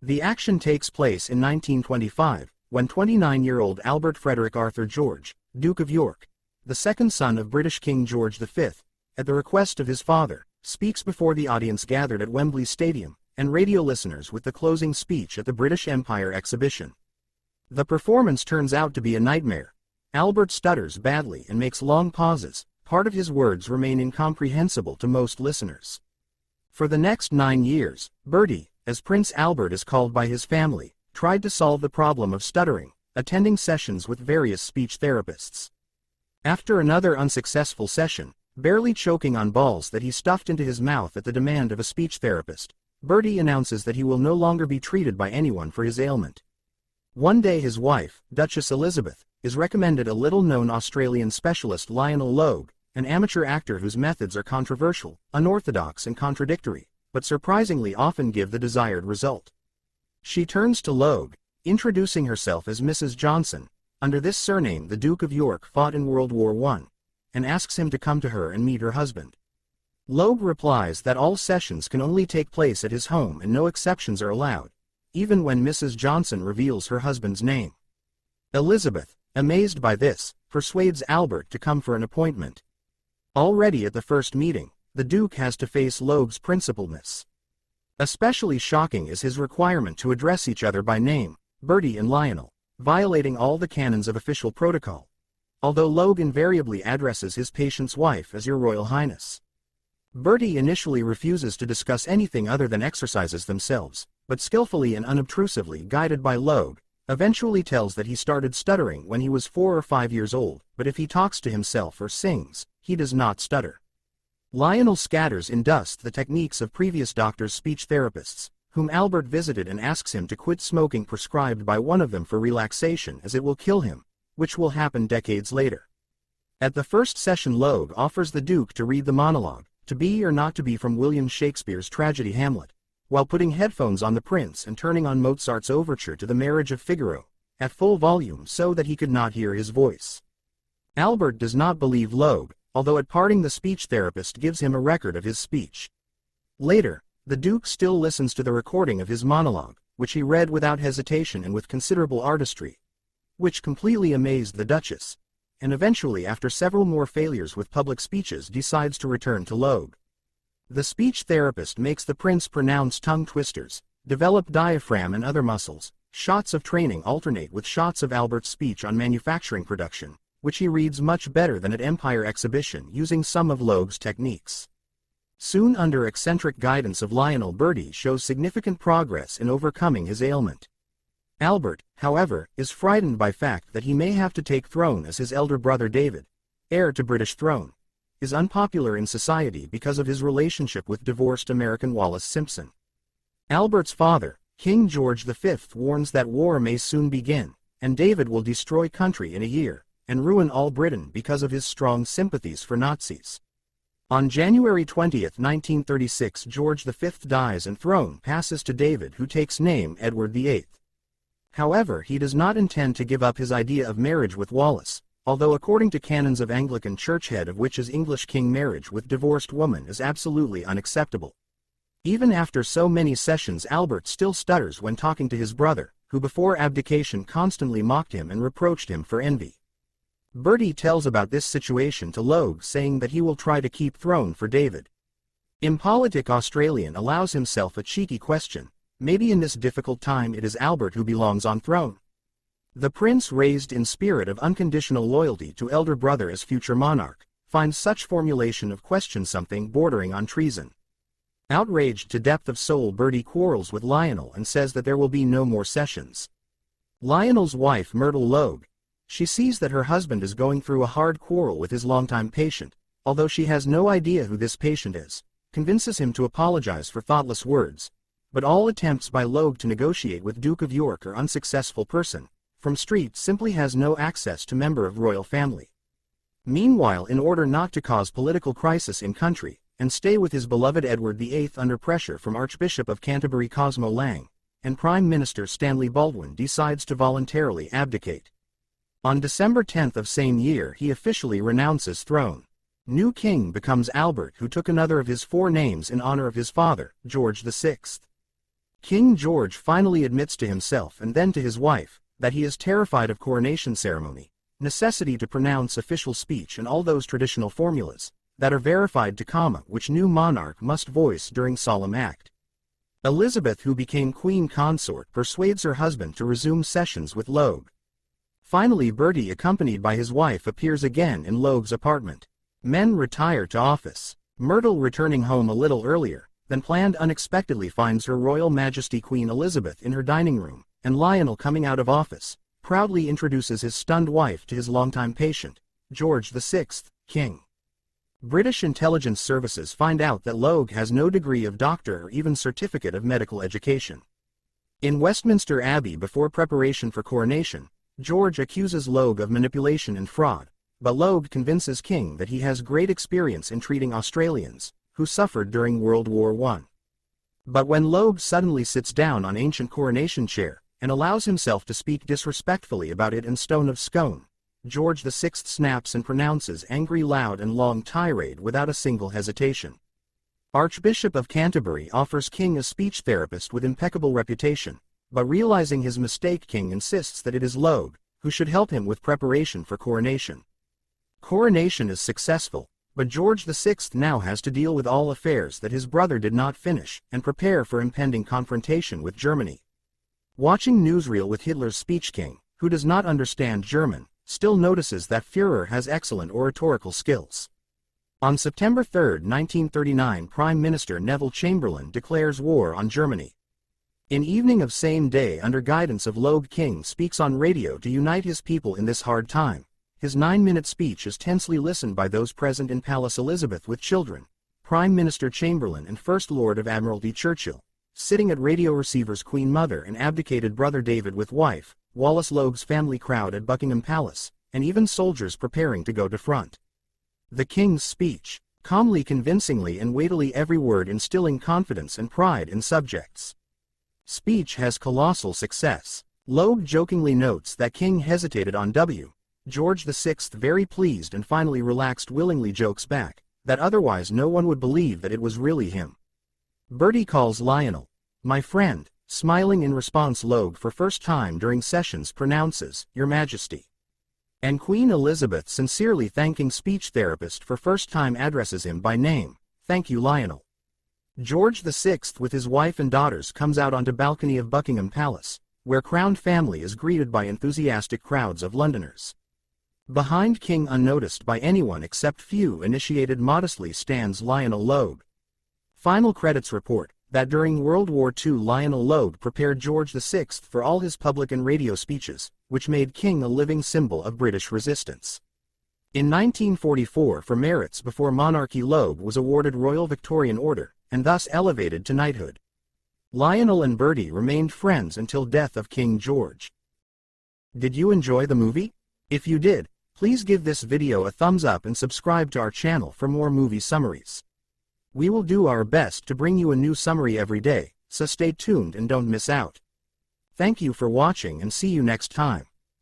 The action takes place in 1925, when 29-year-old Albert Frederick Arthur George, Duke of York, the second son of British King George V, at the request of his father, speaks before the audience gathered at Wembley Stadium, and radio listeners with the closing speech at the British Empire exhibition. The performance turns out to be a nightmare. Albert stutters badly and makes long pauses. Part of his words remain incomprehensible to most listeners. For the next 9 years, Bertie, as Prince Albert is called by his family, tried to solve the problem of stuttering, attending sessions with various speech therapists. After another unsuccessful session, barely choking on balls that he stuffed into his mouth at the demand of a speech therapist, Bertie announces that he will no longer be treated by anyone for his ailment. One day his wife, Duchess Elizabeth, is recommended a little-known Australian specialist, Lionel Logue, an amateur actor whose methods are controversial, unorthodox and contradictory, but surprisingly often give the desired result. She turns to Logue, introducing herself as Mrs. Johnson. Under this surname the Duke of York fought in World War I, and asks him to come to her and meet her husband. Logue replies that all sessions can only take place at his home and no exceptions are allowed, even when Mrs. Johnson reveals her husband's name. Elizabeth, amazed by this, persuades Albert to come for an appointment. Already at the first meeting, the Duke has to face Logue's principalness. Especially shocking is his requirement to address each other by name, Bertie and Lionel, violating all the canons of official protocol, although Logue invariably addresses his patient's wife as Your Royal Highness. Bertie initially refuses to discuss anything other than exercises themselves, but skillfully and unobtrusively guided by Logue, eventually tells that he started stuttering when he was 4 or 5 years old, but if he talks to himself or sings, he does not stutter. Lionel scatters in dust the techniques of previous doctors' speech therapists, whom Albert visited, and asks him to quit smoking prescribed by one of them for relaxation as it will kill him, which will happen decades later. At the first session Logue offers the Duke to read the monologue, To Be or Not to Be from William Shakespeare's tragedy Hamlet, while putting headphones on the prince and turning on Mozart's overture to The Marriage of Figaro, at full volume so that he could not hear his voice. Albert does not believe Logue, although at parting the speech therapist gives him a record of his speech. Later, the Duke still listens to the recording of his monologue, which he read without hesitation and with considerable artistry, which completely amazed the Duchess, and eventually after several more failures with public speeches decides to return to Logue. The speech therapist makes the prince pronounce tongue twisters, develop diaphragm and other muscles. Shots of training alternate with shots of Albert's speech on manufacturing production, which he reads much better than at Empire exhibition using some of Logue's techniques. Soon under eccentric guidance of Lionel, Bertie shows significant progress in overcoming his ailment. Albert, however, is frightened by fact that he may have to take throne as his elder brother David, heir to British throne, is unpopular in society because of his relationship with divorced American Wallis Simpson. Albert's father, King George V, warns that war may soon begin, and David will destroy country in a year, and ruin all Britain because of his strong sympathies for Nazis. On January 20, 1936, George V dies and throne passes to David, who takes name Edward VIII. However, he does not intend to give up his idea of marriage with Wallis, although according to canons of Anglican churchhead of which is English king, marriage with divorced woman is absolutely unacceptable. Even after so many sessions, Albert still stutters when talking to his brother, who before abdication constantly mocked him and reproached him for envy. Bertie tells about this situation to Logue, saying that he will try to keep throne for David. Impolitic Australian allows himself a cheeky question, maybe in this difficult time it is Albert who belongs on throne. The prince, raised in spirit of unconditional loyalty to elder brother as future monarch, finds such formulation of question something bordering on treason. Outraged to depth of soul, Bertie quarrels with Lionel and says that there will be no more sessions. Lionel's wife, Myrtle Logue, she sees that her husband is going through a hard quarrel with his longtime patient, although she has no idea who this patient is, convinces him to apologize for thoughtless words, but all attempts by Logue to negotiate with Duke of York are unsuccessful. Person from street simply has no access to member of royal family. Meanwhile, in order not to cause political crisis in country, and stay with his beloved Edward VIII under pressure from Archbishop of Canterbury Cosmo Lang, and Prime Minister Stanley Baldwin decides to voluntarily abdicate. On December 10 of same year he officially renounces throne. New king becomes Albert, who took another of his 4 names in honor of his father, George VI. King George finally admits to himself and then to his wife that he is terrified of coronation ceremony, necessity to pronounce official speech and all those traditional formulas that are verified to comma which new monarch must voice during solemn act. Elizabeth, who became queen consort, persuades her husband to resume sessions with Logue. Finally, Bertie, accompanied by his wife, appears again in Logue's apartment. Men retire to office. Myrtle, returning home a little earlier than planned, unexpectedly finds Her Royal Majesty Queen Elizabeth in her dining room, and Lionel, coming out of office, proudly introduces his stunned wife to his longtime patient, George VI, King. British intelligence services find out that Logue has no degree of doctor or even certificate of medical education. In Westminster Abbey, before preparation for coronation, George accuses Logue of manipulation and fraud, but Logue convinces King that he has great experience in treating Australians who suffered during World War I. But when Logue suddenly sits down on ancient coronation chair and allows himself to speak disrespectfully about it in Stone of Scone, George VI snaps and pronounces angry, loud and long tirade without a single hesitation. Archbishop of Canterbury offers King a speech therapist with impeccable reputation, but realizing his mistake, King insists that it is Logue who should help him with preparation for coronation. Coronation is successful, but George VI now has to deal with all affairs that his brother did not finish and prepare for impending confrontation with Germany. Watching newsreel with Hitler's speech, King, who does not understand German, still notices that Führer has excellent oratorical skills. On September 3, 1939, Prime Minister Neville Chamberlain declares war on Germany. In evening of same day, under guidance of Logue, King speaks on radio to unite his people in this hard time. His 9-minute speech is tensely listened by those present in Palace Elizabeth with children, Prime Minister Chamberlain and First Lord of Admiralty Churchill, sitting at radio receivers, Queen Mother and abdicated brother David with wife, Wallace, Logue's family crowd at Buckingham Palace, and even soldiers preparing to go to front. The King's speech, calmly, convincingly and weightily, every word instilling confidence and pride in subjects. Speech has colossal success. Logue jokingly notes that King hesitated on W. George VI, very pleased and finally relaxed, willingly jokes back that otherwise no one would believe that it was really him. Bertie calls Lionel my friend. Smiling in response, Logue, for first time during sessions, pronounces, Your Majesty. And Queen Elizabeth, sincerely thanking speech therapist for first time, addresses him by name. Thank you, Lionel. George VI with his wife and daughters comes out onto balcony of Buckingham Palace, where crowned family is greeted by enthusiastic crowds of Londoners. Behind King, unnoticed by anyone except few initiated, modestly stands Lionel Logue. Final credits report that during World War II, Lionel Logue prepared George VI for all his public and radio speeches, which made King a living symbol of British resistance. In 1944, for merits before monarchy, Logue was awarded Royal Victorian Order, and thus elevated to knighthood. Lionel and Bertie remained friends until death of King George. Did you enjoy the movie? If you did, please give this video a thumbs up and subscribe to our channel for more movie summaries. We will do our best to bring you a new summary every day, so stay tuned and don't miss out. Thank you for watching and see you next time.